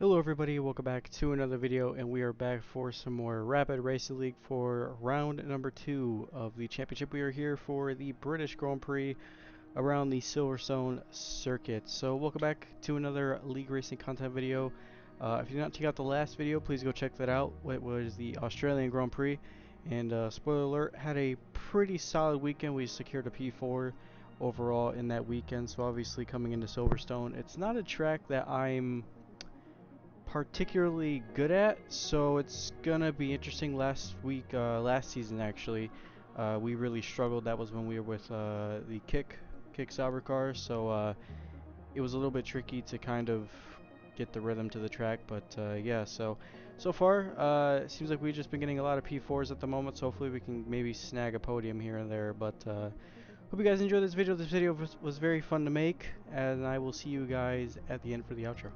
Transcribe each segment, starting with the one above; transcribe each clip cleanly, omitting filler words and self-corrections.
Hello everybody, welcome back to another video, and we are back for some more Rapid Racing League for round number 2 of the championship. We are here for the British Grand Prix around the Silverstone circuit. So welcome back to another League Racing content video. If you did not check out the last video, please go check that out. It was the Australian Grand Prix, and spoiler alert, had a pretty solid weekend. We secured a P4 overall in that weekend, so obviously coming into Silverstone, it's not a track that I'm particularly good at, so it's gonna be interesting. Last season actually, we really struggled. That was when we were with the kick Sauber car, so it was a little bit tricky to kind of get the rhythm to the track. But yeah, so far it seems like we've just been getting a lot of P4s at the moment, so hopefully we can maybe snag a podium here and there. But hope you guys enjoyed this video. This video was very fun to make, and I will see you guys at the end for the outro.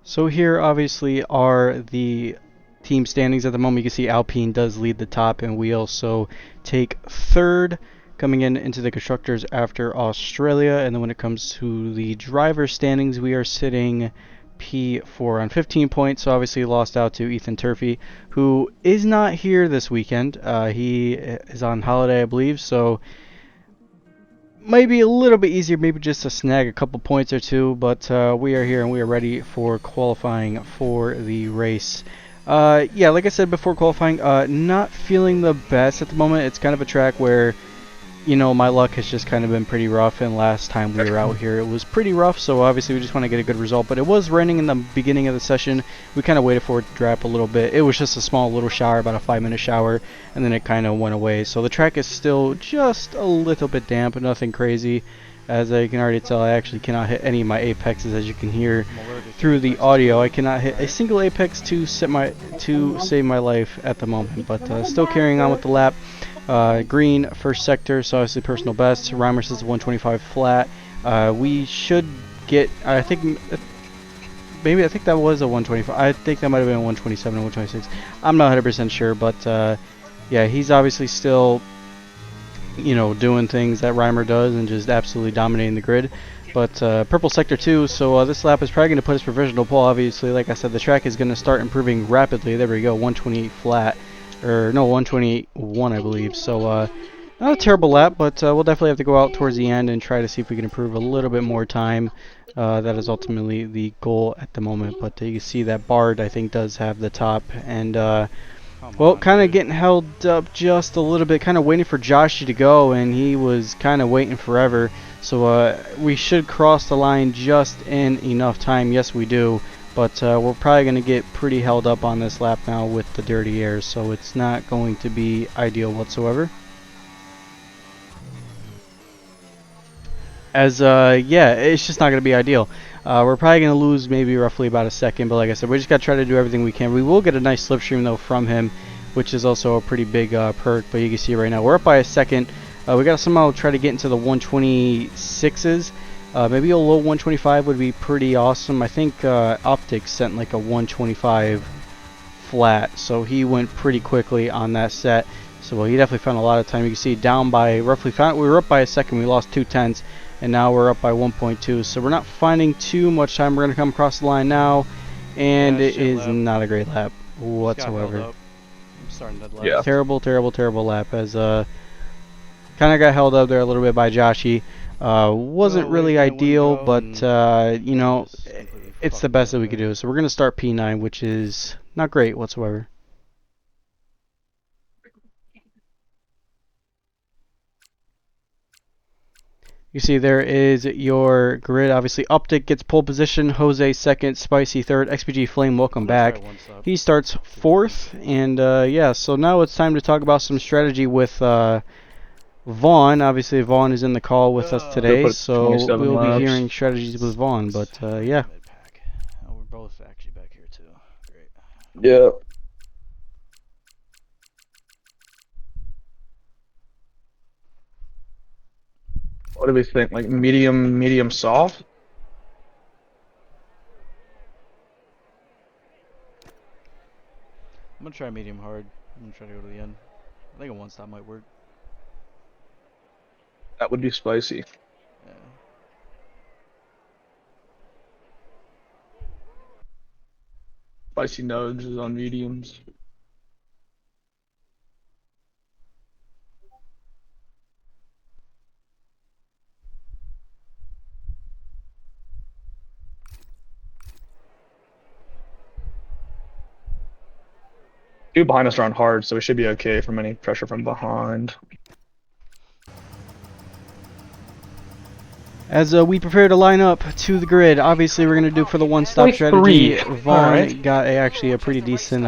So here obviously are the team standings at the moment. You can see Alpine does lead the top, and we also take third coming into the constructors after Australia. And then when it comes to the driver standings, we are sitting P4 on 15 points. So obviously lost out to Ethan Turfey, who is not here this weekend. He is on holiday, I believe, so might be a little bit easier, maybe just to snag a couple points or two, but we are here and we are ready for qualifying for the race. Yeah, like I said before qualifying, not feeling the best at the moment. It's kind of a track where, you know, my luck has just kind of been pretty rough, and last time we were out here it was pretty rough, so obviously we just want to get a good result. But it was raining in the beginning of the session. We kind of waited for it to drop a little bit. It was just a small little shower, about a 5-minute shower, and then it kind of went away. So the track is still just a little bit damp, nothing crazy. As I can already tell, I actually cannot hit any of my apexes, as you can hear through the audio. I cannot hit a single apex to save my life at the moment, but still carrying on with the lap. Green first sector, so obviously personal best. Reimer says 125 flat. We should get, I think that was a 125. I think that might have been a 127 or 126. I'm not 100% sure, but yeah, he's obviously still, you know, doing things that Reimer does and just absolutely dominating the grid. But purple sector 2, so this lap is probably going to put us provisional pole. Obviously, like I said, the track is going to start improving rapidly. There we go, 128 flat. Or no, 128.1 I believe. So not a terrible lap, but we'll definitely have to go out towards the end and try to see if we can improve a little bit more time. That is ultimately the goal at the moment. But you can see that Bard, I think, does have the top, and well, kind of getting held up just a little bit, kind of waiting for Joshy to go, and he was kind of waiting forever. So we should cross the line just in enough time. Yes, we do. But we're probably going to get pretty held up on this lap now with the dirty air, so it's not going to be ideal whatsoever. As, yeah, it's just not going to be ideal. We're probably going to lose maybe roughly about a second, but like I said, we just got to try to do everything we can. We will get a nice slipstream, though, from him, which is also a pretty big perk, but you can see right now we're up by a second. We got to somehow try to get into the 126s. Maybe a low 125 would be pretty awesome. I think Optics sent like a 125 flat, so he went pretty quickly on that set. So well, he definitely found a lot of time. You can see down by roughly, we were up by a second, we lost 2/10, and now we're up by 1.2. So we're not finding too much time. We're going to come across the line now, and it is not a great lap whatsoever. I'm starting that lap. Yeah. Terrible lap, as kind of got held up there a little bit by Joshy. Wasn't really ideal, but you know, it's the best that we could do. So we're going to start P9, which is not great whatsoever. You see there is your grid. Obviously, Optic gets pole position, Jose second, Spicy third, XPG Flame, welcome back. He starts fourth, and yeah, so now it's time to talk about some strategy with Vaughn. Obviously, Vaughn is in the call with us today, so we'll be hearing strategies with Vaughn, but yeah. Oh, we're both actually back here too. Great. Yeah. What do we think? Like medium soft? I'm gonna try medium hard. I'm gonna try to go to the end. I think a one stop might work. That would be spicy. Yeah. Spicy nodes is on mediums. Two behind us are on hard, so we should be okay from any pressure from behind. As we prepare to line up to the grid, obviously we're going to do for the one-stop Like strategy. three. Vaughn Alright. got actually a pretty decent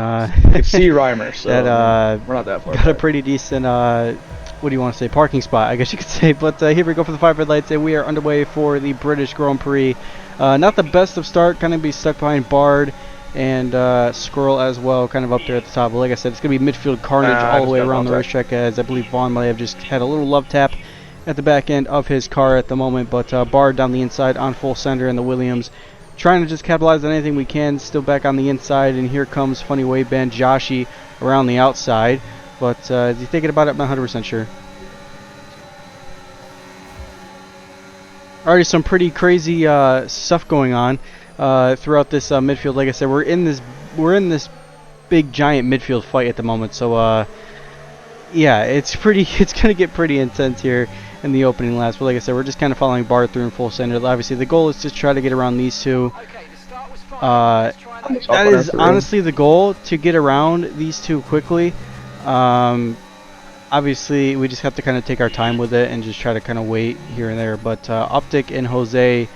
It's C Rhymer, so we're not that far. got a pretty decent what do you want to say, parking spot, I guess you could say. But here we go for the 5 red lights, and we are underway for the British Grand Prix. Not the best of start, kind of be stuck behind Bard and Squirrel as well, kind of up there at the top. But like I said, it's going to be midfield carnage all the way around the racetrack, as I believe Vaughn might have just had a little love tap at the back end of his car at the moment. But Bard down the inside on full center in the Williams, trying to just capitalize on anything we can. Still back on the inside, and here comes funny wave band Joshi around the outside. But is he thinking about it? I'm not 100% sure. Already some pretty crazy stuff going on throughout this midfield. Like I said, we're in this big giant midfield fight at the moment. So yeah, it's gonna get pretty intense here in the opening laps. But like I said, we're just kind of following Bard through in full center. Obviously, the goal is to try to get around these two. That is honestly the goal, to get around these two quickly. Obviously, we just have to kind of take our time with it and just try to kind of wait here and there. But Optic and Jose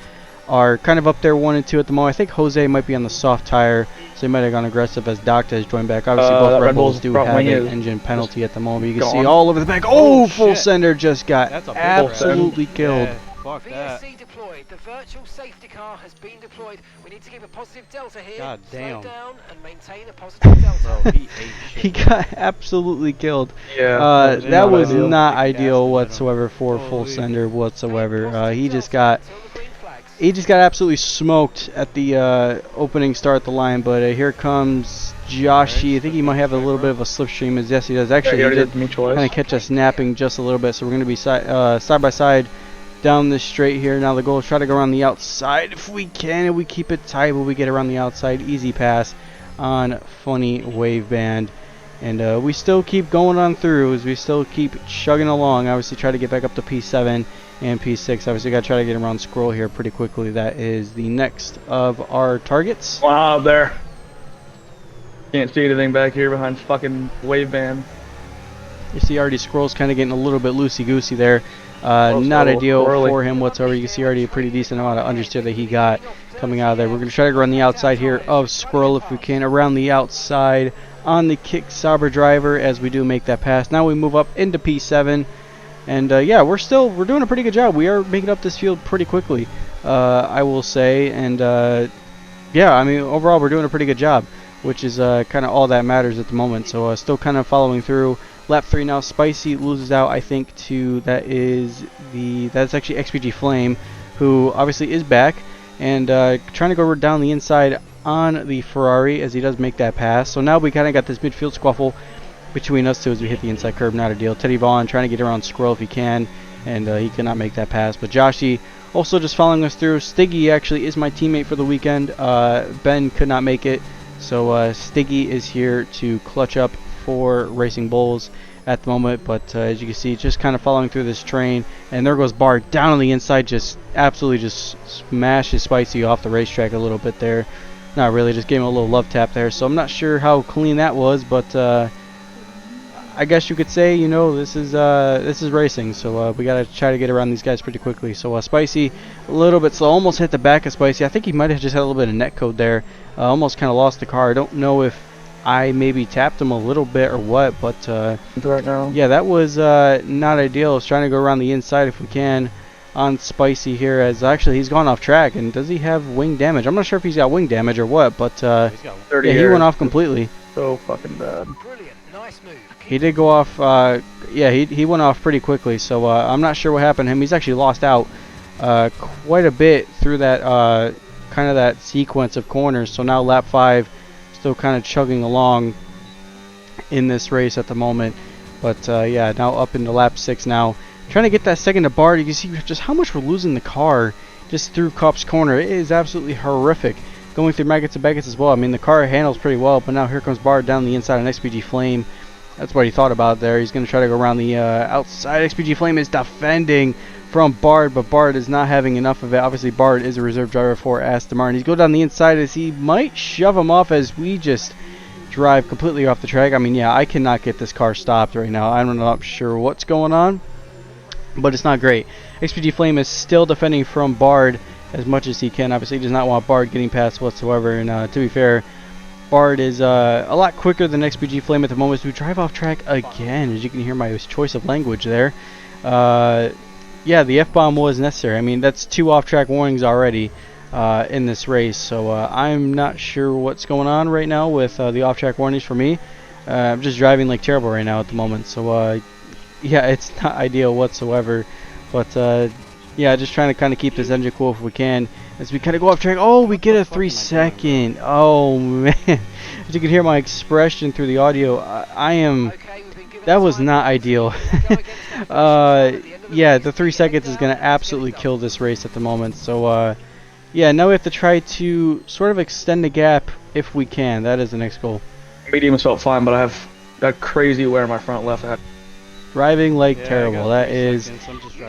are kind of up there 1 and 2 at the moment. I think Jose might be on the soft tire, so he might have gone aggressive as Docta has joined back. Obviously, both Red Bulls do have an engine penalty at the moment. You can see all over the back. Oh, full sender just got absolutely killed. Yeah, fuck that. VSC deployed. The virtual safety car has been deployed. We need to keep a positive delta here. God damn. Slow down and maintain a positive delta. Bro, he ate shit. He got absolutely killed. Yeah, that was ideal. not ideal whatsoever for full sender whatsoever. He just got absolutely smoked at the opening start at the line. But here comes Joshi. I think he might have a little bit of a slipstream. As yes, he does. Actually, he did kind of catch us napping just a little bit. So we're going to be side by side down this straight here. Now the goal is try to go around the outside if we can, and we keep it tight, but we get around the outside. Easy pass on funny wave band, and we still keep going on through as we still keep chugging along. Obviously try to get back up to P7 and P6. Obviously got to try to get around Scroll here pretty quickly. That is the next of our targets. Wow, there. Can't see anything back here behind fucking wave band. You see already Scroll's kind of getting a little bit loosey-goosey there. Not ideal for him whatsoever. You can see already a pretty decent amount of understeer that he got coming out of there. We're going to try to go on the outside here of Squirrel if we can. Around the outside on the kick Sauber driver as we do make that pass. Now we move up into P7. And yeah, we're doing a pretty good job. We are making up this field pretty quickly, I will say. And yeah, I mean, overall we're doing a pretty good job, which is kind of all that matters at the moment. So still kind of following through. Lap 3 now, Spicy loses out, I think, to that's actually XPG Flame, who obviously is back and trying to go down the inside on the Ferrari as he does make that pass. So now we kind of got this midfield squaffle between us two as we hit the inside curb. Not a deal. Teddy Vaughn trying to get around Squirrel if he can, and he cannot make that pass. But Joshi also just following us through. Stiggy actually is my teammate for the weekend. Ben could not make it, so Stiggy is here to clutch up for Racing Bulls at the moment. But as you can see, just kind of following through this train, and there goes Bart down on the inside, just absolutely just smashes Spicy off the racetrack a little bit there. Not really, just gave him a little love tap there. So I'm not sure how clean that was, but I guess you could say, you know, this is racing, so we gotta try to get around these guys pretty quickly. So Spicy a little bit slow, almost hit the back of Spicy. I think he might have just had a little bit of netcode there. Almost kind of lost the car. I don't know if I maybe tapped him a little bit or what, but right now. Yeah, that was not ideal. I was trying to go around the inside if we can on Spicy here, as actually he's gone off track. And does he have wing damage? I'm not sure if he's got wing damage or what, but yeah, he went off completely. So fucking bad. Brilliant, nice move. He did go off, yeah, he went off pretty quickly, so I'm not sure what happened to him. He's actually lost out quite a bit through that kind of that sequence of corners. So now lap 5, still kind of chugging along in this race at the moment. But yeah, now up into lap 6 now. Trying to get that second to Bard. You can see just how much we're losing the car just through Kopp's corner. It is absolutely horrific going through maggots and baggots as well. I mean, the car handles pretty well, but now here comes Bard down the inside on XPG Flame. That's what he thought about there. He's going to try to go around the outside. XPG Flame is defending from Bard, but Bard is not having enough of it. Obviously, Bard is a reserve driver for Aston Martin. He's going down the inside as he might shove him off as we just drive completely off the track. I mean, yeah, I cannot get this car stopped right now. I'm not sure what's going on, but it's not great. XPG Flame is still defending from Bard as much as he can. Obviously, he does not want Bard getting past whatsoever, and to be fair, Bard is a lot quicker than XPG Flame at the moment. So we drive off track again, as you can hear my choice of language there. Yeah, the F-bomb was necessary. I mean, that's 2 off-track warnings already in this race. So I'm not sure what's going on right now with the off-track warnings for me. I'm just driving like terrible right now at the moment. So yeah, it's not ideal whatsoever. But yeah, just trying to kind of keep this engine cool if we can. As we kind of go off track. Oh, we get a 3-second. Oh, man. As you can hear my expression through the audio, I am... That was not ideal. Yeah, the 3 seconds is going to absolutely kill this race at the moment. So, yeah, now we have to try to sort of extend the gap if we can. That is the next goal. Mediums felt fine, but I have got crazy wear in my front left. Driving like terrible. That is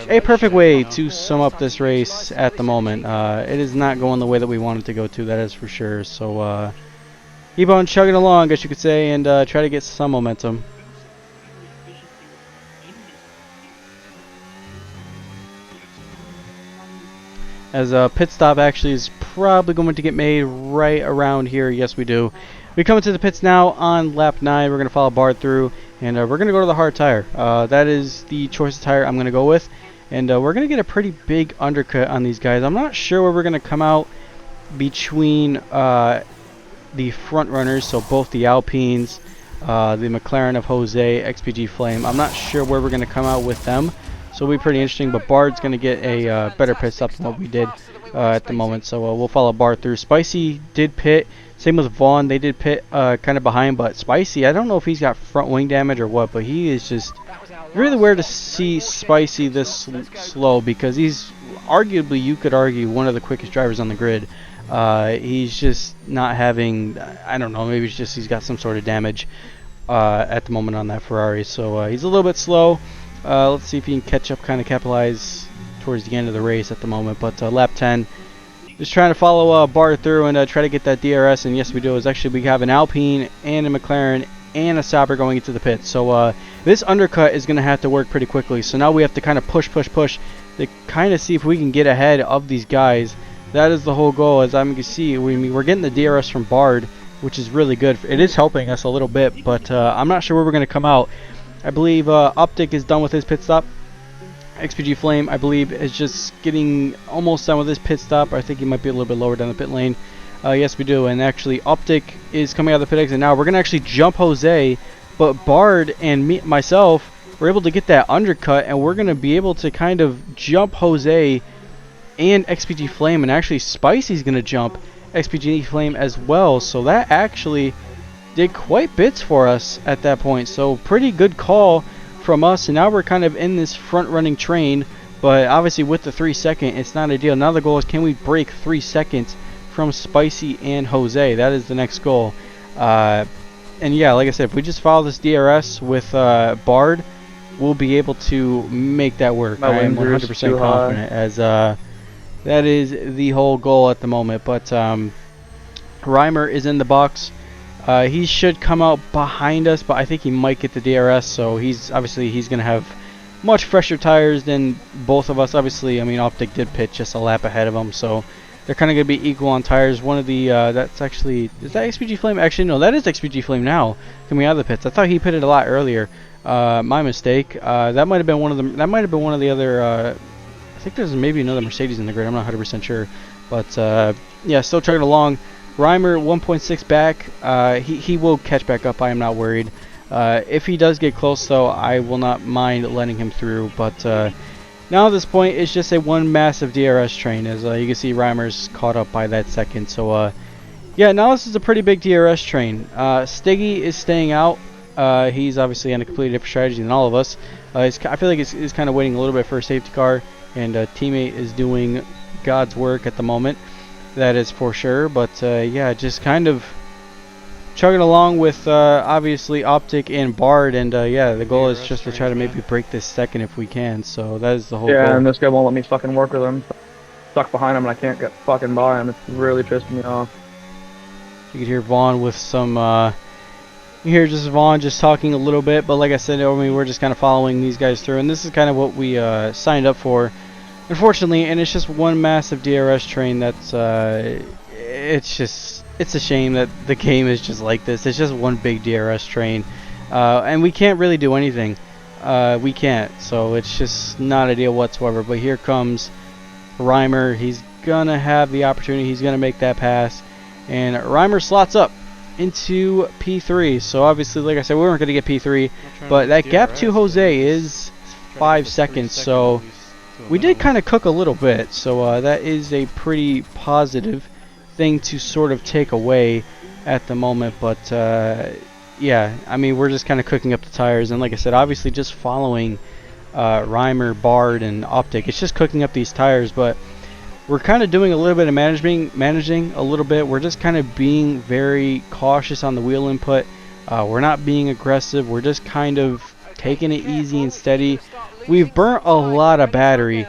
a perfect way to sum up this race at the moment. It is not going the way that we want it to go to, that is for sure. So keep on chugging along, I guess you could say, and try to get some momentum. As a pit stop actually is probably going to get made right around here. Yes, we do. We come into the pits now on lap 9. We're going to follow Bard through, and we're going to go to the hard tire. That is the choice of tire I'm going to go with. And we're going to get a pretty big undercut on these guys. I'm not sure where we're going to come out between the front runners, so both the Alpines, the McLaren of Jose, XPG Flame. I'm not sure where we're going to come out with them. So it'll be pretty interesting, but Bard's going to get a better pit stop than what we did at the moment. So we'll follow Bard through. Spicy did pit. Same with Vaughn. They did pit kind of behind, but Spicy, I don't know if he's got front wing damage or what, but he is just really weird to see Spicy this slow because he's arguably, you could argue, one of the quickest drivers on the grid. He's just not having, I don't know, maybe it's just he's got some sort of damage at the moment on that Ferrari. So he's a little bit slow. Let's see if he can catch up, kind of capitalize towards the end of the race at the moment. But lap 10, just trying to follow Bard through and try to get that DRS. And yes, we do. Is actually we have an Alpine and a McLaren and a Sauber going into the pits. So this undercut is going to have to work pretty quickly. So now we have to kind of push to kind of see if we can get ahead of these guys. That is the whole goal. As I'm going to see, we're getting the DRS from Bard, which is really good. It is helping us a little bit, but I'm not sure where we're going to come out. I believe Optic is done with his pit stop. XPG Flame, I believe, is just getting almost done with his pit stop. I think he might be a little bit lower down the pit lane. Yes, we do. And actually, Optic is coming out of the pit exit now. We're going to actually jump Jose, but Bard and myself were able to get that undercut, and we're going to be able to kind of jump Jose and XPG Flame. And actually, Spicy's going to jump XPG Flame as well. So that actually did quite bits for us at that point. So pretty good call from us, and now we're kind of in this front running train, but obviously with the 3 second it's not ideal. Now the goal is, can we break 3 seconds from Spicy and Jose? That is the next goal. And yeah, like I said, if we just follow this DRS with Bard, we'll be able to make that work. I am 100% confident, as that is the whole goal at the moment. But Reimer is in the box. He should come out behind us, but I think he might get the DRS, so he's going to have much fresher tires than both of us. Obviously, I mean, Optic did pit just a lap ahead of him, so they're kind of going to be equal on tires. One of the, that's actually, is that XPG Flame? Actually, no, that is XPG Flame now coming out of the pits. I thought he pitted a lot earlier. My mistake. That might have been one of the other, I think there's maybe another Mercedes in the grid. I'm not 100% sure, but yeah, still chugging along. Reimer 1.6 back. He will catch back up. I am not worried. If he does get close, though, I will not mind letting him through. But now at this point, it's just a one massive DRS train. As you can see, Reimer's caught up by that second. So yeah, now this is a pretty big DRS train. Stiggy is staying out. He's obviously on a completely different strategy than all of us. I feel like he's kind of waiting a little bit for a safety car, and teammate is doing God's work at the moment. that is for sure. But yeah, just kind of chugging along with obviously Optic and Bard, and yeah, the goal is just to try to maybe break this second if we can. So that is the whole Yeah, goal. and this guy won't let me fucking work with him. Stuck behind him and I can't get fucking by him. It's really pissing me off. You could hear Vaughn with some. You hear just Vaughn just talking a little bit, but like I said, I mean, we're just kind of following these guys through, and this is kind of what we signed up for, unfortunately. And it's just one massive DRS train. That's it's a shame that the game is just like this. It's just one big DRS train, and we can't really do anything. We can't, so it's just not ideal whatsoever. But here comes Reimer. He's gonna have the opportunity. He's gonna make that pass, and Reimer slots up into P3. So obviously, like I said, we weren't gonna get P3, but that gap to Jose is 5 seconds. So we did kind of cook a little bit. So that is a pretty positive thing to sort of take away at the moment. But yeah, I mean, we're just kind of cooking up the tires, and like I said, obviously just following Reimer, Bard, and Optic. It's just cooking up these tires, but we're kind of doing a little bit of managing a little bit. We're just kind of being very cautious on the wheel input. We're not being aggressive. We're just kind of taking it easy and steady. We've burnt a lot of battery,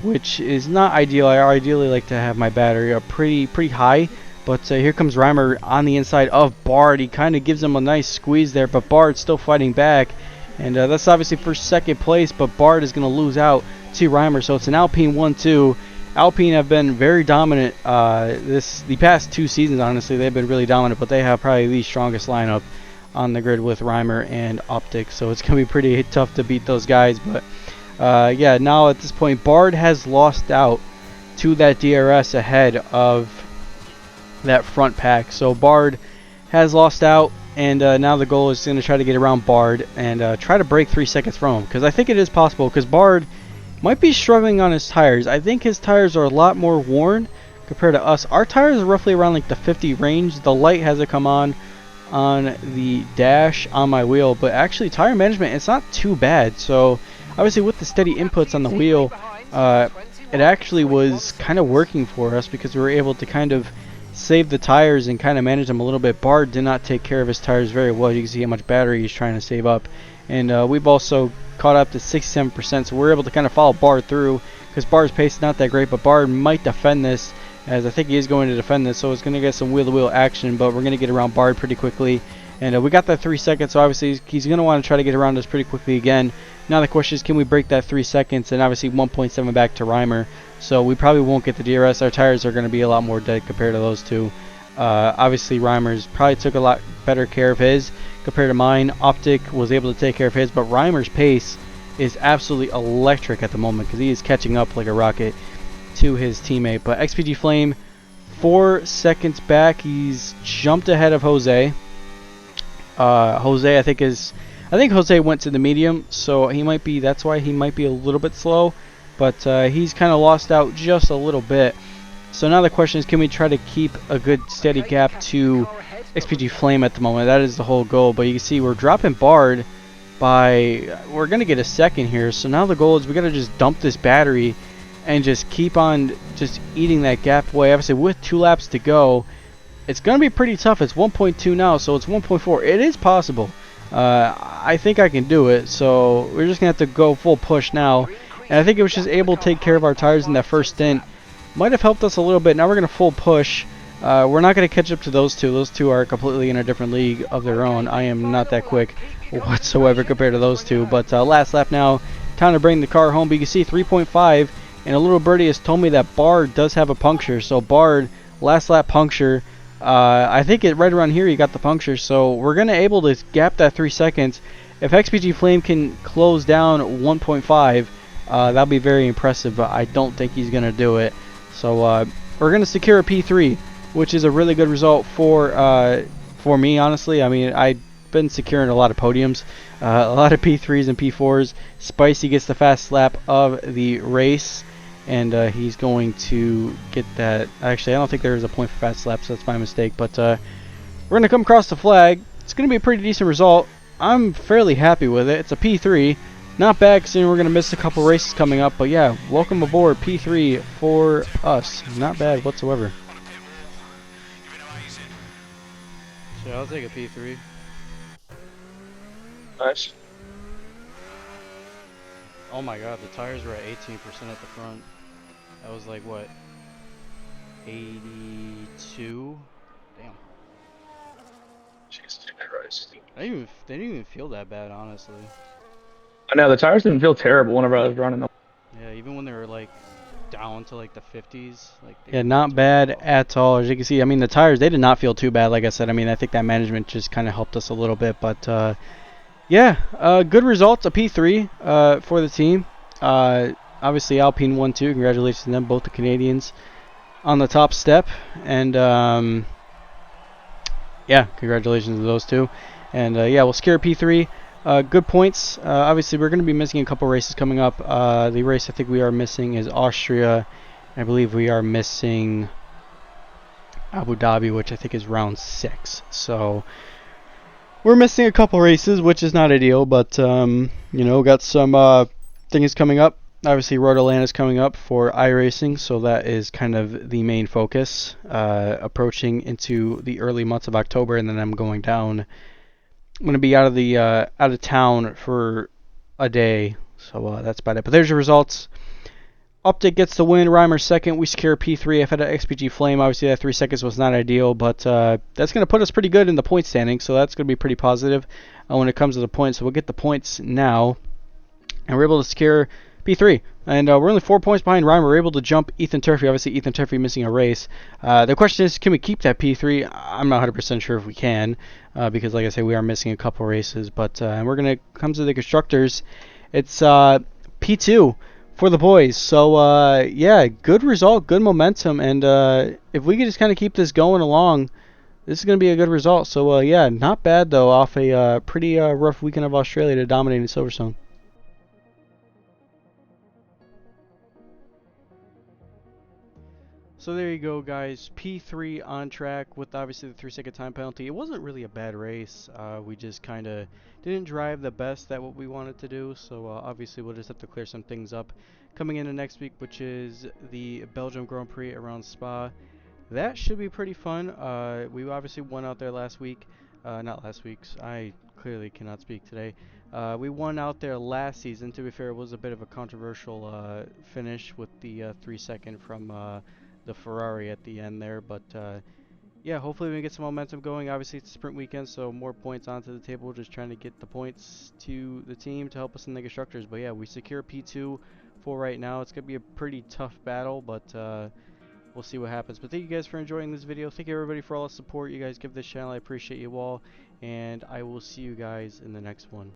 which is not ideal. I ideally like to have my battery up pretty high. But here comes Reimer on the inside of Bard. He kind of gives him a nice squeeze there, but Bard's still fighting back. And that's obviously for second place, but Bard is going to lose out to Reimer. So it's an Alpine 1-2. Alpine have been very dominant the past 2 seasons. Honestly, they've been really dominant, but they have probably the strongest lineup on the grid with Reimer and Optic. So it's going to be pretty tough to beat those guys. But yeah, now at this point, Bard has lost out to that DRS ahead of that front pack. So Bard has lost out, and now the goal is going to try to get around Bard and try to break 3 seconds from him, because I think it is possible, because Bard might be struggling on his tires. I think his tires are a lot more worn compared to us. Our tires are roughly around like the 50 range. The light hasn't come on the dash on my wheel, but actually tire management, it's not too bad. So obviously with the steady inputs on the wheel, it actually was kind of working for us, because we were able to kind of save the tires and kind of manage them a little bit. Bard did not take care of his tires very well. You can see how much battery he's trying to save up. And we've also caught up to 67%, so we're able to kind of follow Bard through, because Bard's pace is not that great, but Bard might defend this, as I think he is going to defend this, so it's going to get some wheel-to-wheel action, but we're going to get around Bard pretty quickly. And we got that 3 seconds, so obviously he's going to want to try to get around us pretty quickly again. Now the question is, can we break that 3 seconds, and obviously 1.7 back to Reimer, so we probably won't get the DRS. Our tires are going to be a lot more dead compared to those two. Obviously Reimer's probably took a lot better care of his compared to mine. Optic was able to take care of his, but Reimer's pace is absolutely electric at the moment, because he is catching up like a rocket to his teammate. But XPG Flame 4 seconds back. He's jumped ahead of Jose. Jose, I think Jose went to the medium, so he might be, that's why he might be a little bit slow, but he's kind of lost out just a little bit. So now the question is, can we try to keep a good steady gap to XPG Flame at the moment? That is the whole goal. But you can see we're dropping Bard by, we're going to get a second here. So now the goal is we got to just dump this battery and just keep on just eating that gap away. Obviously with 2 laps to go, it's going to be pretty tough. It's 1.2 now, so it's 1.4. It is possible. I think I can do it. So we're just going to have to go full push now. And I think it was just able to take care of our tires in that first stint. Might have helped us a little bit. Now we're going to full push. We're not going to catch up to those two. Those two are completely in a different league of their own. I am not that quick whatsoever compared to those two. But last lap now, time to bring the car home. But you can see 3.5, and a little birdie has told me that Bard does have a puncture. So Bard, last lap puncture. I think right around here he got the puncture. So we're going to able to gap that 3 seconds. If XPG Flame can close down 1.5, that'll be very impressive. But I don't think he's going to do it. So we're going to secure a P3, which is a really good result for me, honestly. I mean, I've been securing a lot of podiums, a lot of P3s and P4s. Spicy gets the fast lap of the race, and he's going to get that. Actually, I don't think there is a point for fast lap, so that's my mistake. But we're going to come across the flag. It's going to be a pretty decent result. I'm fairly happy with it. It's a P3. not bad considering we're going to miss a couple races coming up. But yeah, welcome aboard P3 for us. Not bad whatsoever. So I'll take a P3. Nice. Oh my god, the tires were at 18% at the front. That was like what? 82? Damn. Jesus Christ. They didn't even feel that bad, honestly. I know the tires didn't feel terrible whenever I was running them. Yeah, even when they were like down to like the 50s, like they Yeah, weren't not bad at all. As you can see, I mean, the tires, they did not feel too bad. Like I said, I mean, I think that management just kind of helped us a little bit. But yeah, good results, a P3 for the team. Obviously, Alpine won too. Congratulations to them, both the Canadians on the top step. And yeah, congratulations to those two. And yeah, we'll secure P3. Good points. Obviously, we're going to be missing a couple races coming up. The race I think we are missing is Austria. I believe we are missing Abu Dhabi, which I think is round 6. So we're missing a couple races, which is not ideal. But you know, got some things coming up. Obviously, Road Atlanta is coming up for iRacing, so that is kind of the main focus. Approaching into the early months of October, and then I'm going down. I'm going to be out of town for a day, so that's about it. But there's your results. Update gets the win. Reimer second. We secure P3. I've had an XPG Flame. Obviously, that 3 seconds was not ideal, but that's going to put us pretty good in the point standing, so that's going to be pretty positive when it comes to the points. So we'll get the points now, and we're able to secure P3. And we're only 4 points behind Ryan. We're able to jump Ethan Turfey. Obviously, Ethan Turfey missing a race. The question is, can we keep that P3? I'm not 100% sure if we can, because, like I said, we are missing a couple races. But and we're going to come to the constructors. It's P2 for the boys. So, yeah, good result, good momentum. And if we could just kind of keep this going along, this is going to be a good result. So, yeah, not bad, though, off a pretty rough weekend of Australia to dominate in Silverstone. So there you go, guys. P3 on track with obviously the 3-second time penalty. It wasn't really a bad race. We just kind of didn't drive the best at what we wanted to do. So obviously we'll just have to clear some things up coming into next week, which is the Belgium Grand Prix around Spa. That should be pretty fun. We obviously won out there last week. Not last week's. I clearly cannot speak today. We won out there last season. To be fair, it was a bit of a controversial finish with the 3-second from the Ferrari at the end there. But yeah, hopefully we can get some momentum going. Obviously, it's a sprint weekend, so more points onto the table. Just trying to get the points to the team to help us in the constructors. But yeah, we secure P2 for right now. It's going to be a pretty tough battle, but we'll see what happens. But thank you guys for enjoying this video. Thank you everybody for all the support you guys give this channel. I appreciate you all, and I will see you guys in the next one.